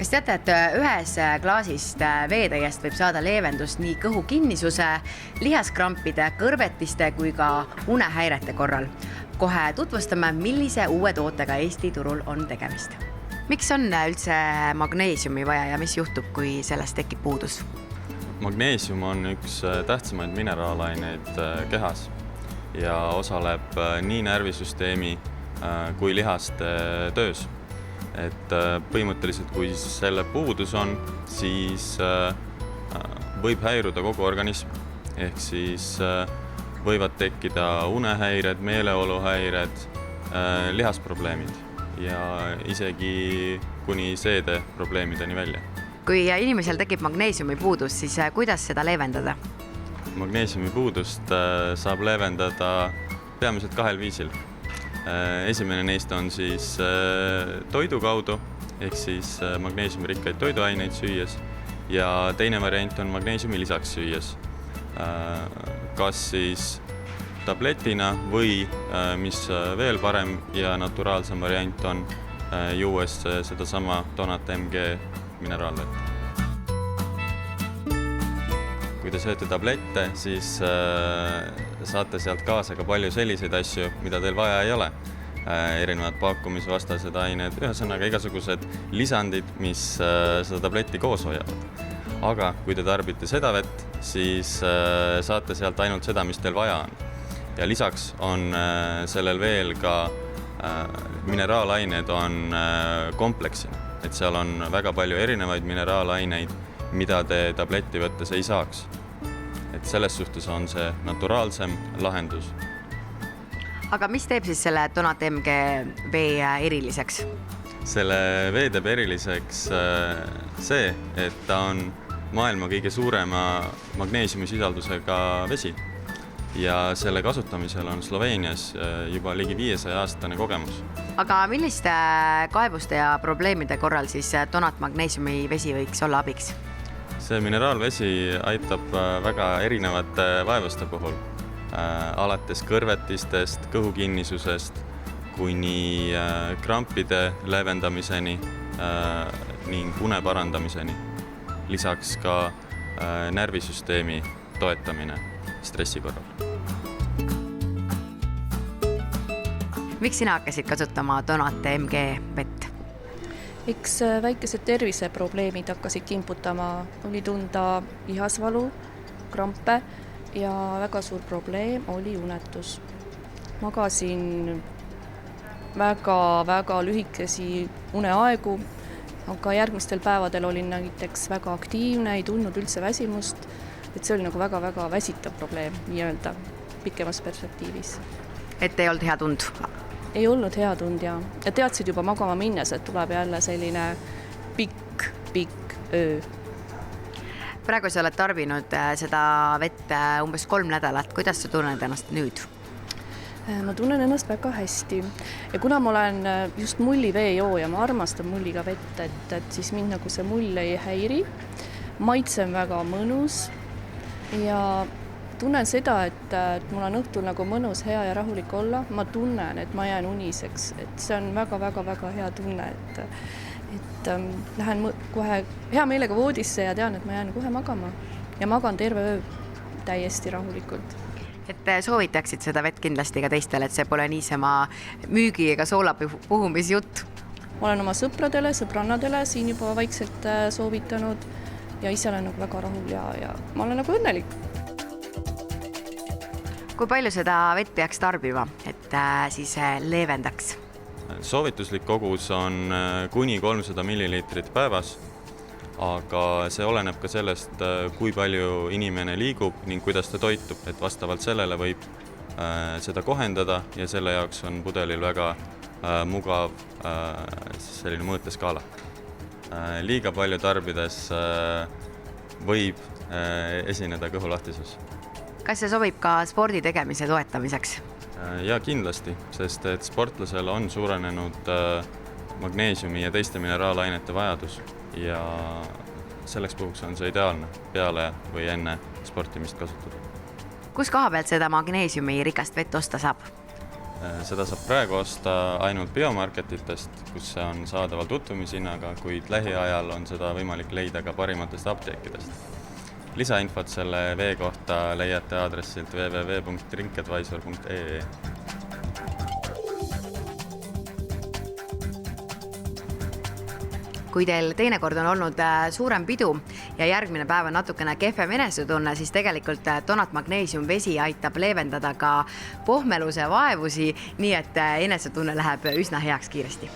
Kas teate, et ühes klaasist veetäiest võib saada leevendust nii kõhu kinnisuse, lihaskrampide, kõrvetiste kui ka unehäirete korral? Kohe tutvustame, millise uue tootega Eesti turul on tegemist. Miks on üldse magneesiumi vaja ja mis juhtub, kui sellest tekib puudus? Magneesium on üks tähtsamaid mineraalaineid kehas ja osaleb nii närvisüsteemi kui lihaste töös. Et põhimõtteliselt, kui selle puudus on, siis võib häiruda kogu organism. Ehk siis võivad tekkida unehäired, meeleoluhäired, lihasprobleemid ja isegi kuni seedeprobleemideni välja. Kui inimesel tekib magneesiumi puudus, siis kuidas seda leevendada? Magneesiumi puudust saab leevendada peamiselt kahel viisil. Esimene neist on siis toidu kaudu, ehk siis magneesiumirikkaid toiduaineid süües ja teine variant on magneesiumi lisaks süües. Kas siis tabletina või, mis veel parem ja naturaalsem variant on, juues sedasama Donat MG mineraalvett. Kui te sööte tablette, siis saate sealt kaasa ka palju selliseid asju, mida teil vaja ei ole. Erinevad pakkumisvastased ained, ühesõnaga igasugused lisandid, mis seda tabletti koos hoiavad. Aga kui te tarbite seda vett, siis saate sealt ainult seda, mis teil vaja on. Ja lisaks on sellel veel ka mineraalained on kompleksina. Et seal on väga palju erinevaid mineraalaineid, mida te tabletti võttes ei saaks. Et selles suhtes on see naturaalsem lahendus. Aga mis teeb siis selle Donat MG vee eriliseks? Selle vee teeb eriliseks see, et ta on maailma kõige suurema magneesiumisisaldusega vesi. Ja selle kasutamisel on Sloveenias juba ligi 500-aastane kogemus. Aga milliste kaebuste ja probleemide korral siis Donat magneesiumi vesi võiks olla abiks? See mineraalvesi aitab väga erinevate vaevuste puhul, alates kõrvetistest, kõhu kinnisusest, kuni krampide leevendamiseni ning une parandamiseni. Lisaks ka närvisüsteemi toetamine stressi korral. Miks sina hakkasid kasutama Donat MG vett? Eks väikesed terviseprobleemid hakkasid kimputama, oli tunda lihasvalu, krampe ja väga suur probleem oli unetus. Magasin väga lühikesi uneaegu, aga järgmistel päevadel olin näiteks väga aktiivne, ei tundnud üldse väsimust, et see oli nagu väga väsitav probleem nii-öelda pikemas perspektiivis. Et ei olnud hea tund? Ei olnud hea tund ja teadsid juba magama minnes, et tuleb jälle selline pikk öö. Praegu sa oled tarbinud seda vett umbes 3 nädalat. Kuidas sa tunned ennast nüüd? Ma tunnen ennast väga hästi ja kuna ma olen just mulliveejooja, ma armastan mulliga vett, et siis mind nagu see mull ei häiri. Maitse on väga mõnus ja tunnen seda, et mul on õhtul nagu mõnus, hea ja rahulik olla. Ma tunnen, et ma jään uniseks, et see on väga hea tunne, et lähen kohe hea meelega voodisse ja tean, et ma jään kohe magama ja magan terve öö täiesti rahulikult. Et soovitaksid seda vett kindlasti ka teistele, et see pole niisama müügi ega soolapuhumisjutt? Ma olen oma sõpradele, sõbrannadele siin juba vaikselt soovitanud ja ise olen nagu väga rahul ja ma olen nagu õnnelik. Kui palju seda vett peaks tarbima, et siis leevendaks? Soovituslik kogus on kuni 300 milliliitrit päevas, aga see oleneb ka sellest, kui palju inimene liigub ning kuidas ta toitub, et vastavalt sellele võib seda kohendada ja selle jaoks on pudelil väga mugav selline mõõteskaala. Liiga palju tarbides võib esineda kõhulahtisus. Kas see sobib ka spordi tegemise toetamiseks? Ja kindlasti, sest et sportlasel on suurenenud magneesiumi ja teiste mineraalainete vajadus ja selleks puhuks on see ideaalne peale või enne sportimist kasutada. Kus koha pealt seda magneesiumi rikast vett osta saab? Seda saab praegu osta ainult biomarketitest, kus see on saadaval tutvumishinnaga, kuid lähiajal on seda võimalik leida ka parimatest apteekidest. Lisainfot selle vee kohta leiate aadressilt www.drinkadvisor.ee. Kui teil teinekord on olnud suurem pidu ja järgmine päev on natukene kehvem enesetunne, siis tegelikult Donat Magnesium vesi aitab leevendada ka pohmeluse vaevusi, nii et enesetunne läheb üsna heaks kiiresti.